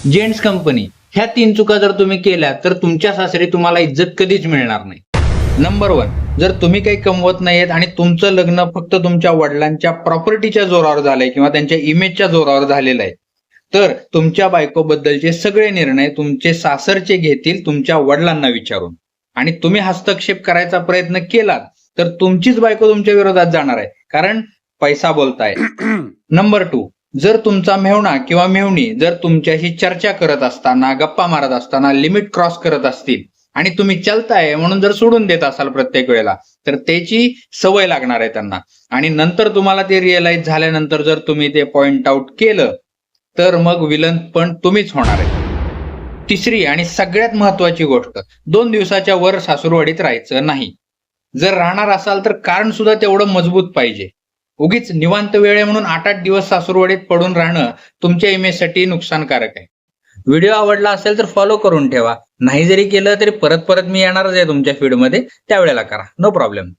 Gents company, ह्या 3 चुका जर तुम्ही केल्या तर तुमच्या सासरी तुम्हाला इज्जत कधीच मिळणार नाही. नंबर 1, जर तुम्ही काही कमवत नाहीयेत आणि तुमचं लग्न फक्त तुमच्या वडिलांच्या प्रॉपर्टीच्या जोरावर झालंय किंवा त्यांच्या इमेजच्या जोरावर झालेलं आहे, तर तुमच्या बायकोबद्दलचे सगळे निर्णय तुमचे सासरचे घेतील तुमच्या वडिलांना विचारून. आणि तुम्ही हस्तक्षेप करायचा प्रयत्न केलात तर तुमचीच बायको तुमच्या विरोधात जाणार आहे, कारण पैसा बोलताय. नंबर 2, जर तुमचा मेव्हणा किंवा मेव्हणी जर तुमच्याशी चर्चा करत असताना, गप्पा मारत असताना लिमिट क्रॉस करत असतील आणि तुम्ही चलताय म्हणून जर सोडून देत असाल प्रत्येक वेळेला, तर त्याची सवय लागणार आहे त्यांना. आणि नंतर तुम्हाला ते रिअलाइज झाल्यानंतर जर तुम्ही ते पॉइंट आउट केलं तर मग विलन पण तुम्हीच होणार आहे. तिसरी आणि सगळ्यात महत्वाची गोष्ट, 2 दिवसाच्या वर सासूरवाडीत राहायचं नाही. जर राहणार असाल तर कारण सुद्धा तेवढं मजबूत पाहिजे. उगीच निवांत वेळ आहे म्हणून 8-8 दिवस सासूरवाडीत पडून राहणं तुमच्या इमेजसाठी नुकसानकारक आहे. व्हिडिओ आवडला असेल तर फॉलो करून ठेवा. नाही जरी केलं तरी परत परत मी येणारच आहे तुमच्या फीडमध्ये, त्यावेळेला करा. No problem.